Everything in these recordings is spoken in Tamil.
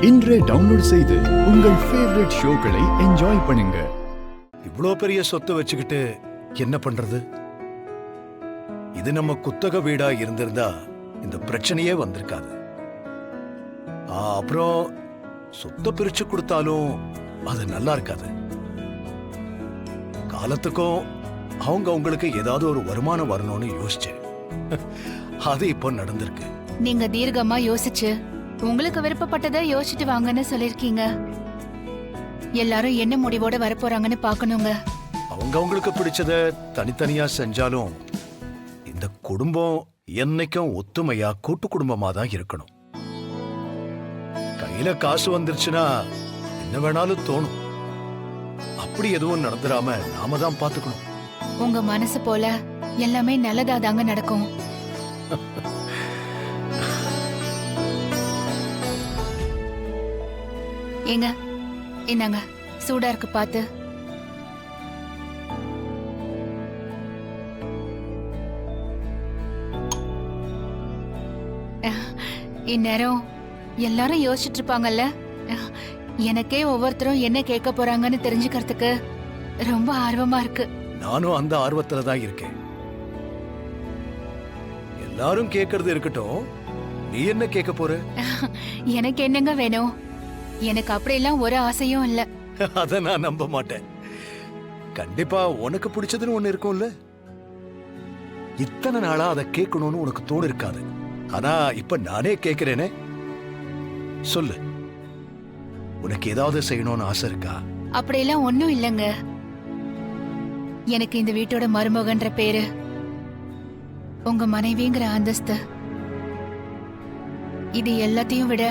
இன்றே டவுன்லோட் செய்து உங்கள் ஃபேவரட் ஷோக்களை என்ஜாய் பண்ணுங்க. இவ்ளோ பெரிய சொத்து வச்சுக்கிட்டு என்ன பண்றது? இது நம்ம குத்தக வீடா இருந்திருந்தா இந்த பிரச்சனையே வந்திருக்காது. அப்புறம் சொத்தை பிரிச்சு கொடுத்தாலும் அது நல்லா இருக்காது. காலத்துக்கும் அவங்களுக்கு ஏதாவது ஒரு வருமானம் வரணும்னு யோசிச்சேன். அது இப்போ நடந்திருக்கு. நீங்க தீர்க்கமா யோசிச்சு உங்களுக்கு விருப்பப்பட்டதை யோசிச்சுட்டு வாங்கன்னு சொல்லிருக்கீங்க. எல்லாரும் என்ன முடிவோட வரப்போறாங்கன்னு பாக்கணுங்க. அவங்களுக்கு பிடிச்சத தனித்தனியா செஞ்சாலும் இந்த குடும்பம் என்னைக்கும் ஒத்துமையா கூட்டு குடும்பமா தான் இருக்கணும். கையில காசு வந்துருச்சுன்னா என்ன வேணாலும் தோணும். அப்படி எதுவும் நடந்துடாம நாம தான் பாத்துக்கணும். உங்க மனசு போல எல்லாமே நல்லதாதாங்க நடக்கும். ஏங்க என்னங்க சூடா இருக்கு பாத்து. இந்நேரம் எல்லாரும் யோசிச்சுட்டு இருப்பாங்கல்ல. எனக்கே ஒவ்வொருத்தரும் என்ன கேட்க போறாங்கன்னு தெரிஞ்சுக்கிறதுக்கு ரொம்ப ஆர்வமா இருக்கு. நானும் அந்த ஆர்வத்துல தான் இருக்கேன். எல்லாரும் கேக்குறது இருக்கட்டும், நீ என்ன கேட்க போற? எனக்கு என்னங்க வேணும்? எனக்கு அப்படியெல்லாம் ஒரு ஆசையும் இல்ல. அத நான் நம்ப மாட்டேன். கண்டிப்பா உனக்கு பிடிச்சதுன்னு ஒண்ணு இருக்கும்ல. இத்தனை நாளா அதை கேட்கணும்னு உனக்கு தோணு இருக்காது. ஆனா இப்ப நானே கேட்கிறேனே. சொல்லு, உனக்கு ஏதாவது செய்யணும்னு ஆசை இருக்கா? அப்படியெல்லாம் ஒண்ணும் இல்லங்க. எனக்கு இந்த வீட்டோட மருமகன்ற பேரு, உங்க மனைவிங்கிற அந்தஸ்து, இது எல்லாத்தையும் விட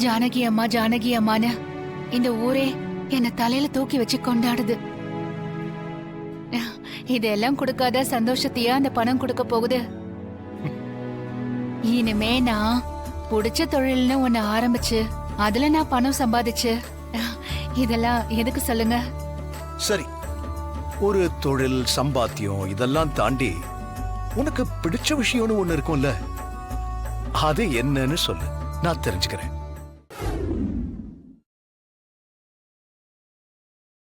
ஜானகி அம்மா ஜானகி அம்மான்னு இந்த ஊரே என்ன தலையில தூக்கி வச்சு கொண்டாடுது. இதெல்லாம் கொடுக்காத சந்தோஷத்தையா அந்த பணம் கொடுக்க போகுது. இனிமே நான் புடிச்ச தொழில்னு ஒண்ணு ஆரம்பிச்சு அதுல நான் பணம் சம்பாதிச்சு இதெல்லாம் எதுக்கு சொல்லுங்க? சரி, ஒரு தொழில் சம்பாத்தியம் இதெல்லாம் தாண்டி உனக்கு பிடிச்ச விஷயம்னு ஒண்ணு இருக்கும்ல, அது என்னன்னு சொல்லு, நான் தெரிஞ்சுக்கிறேன்.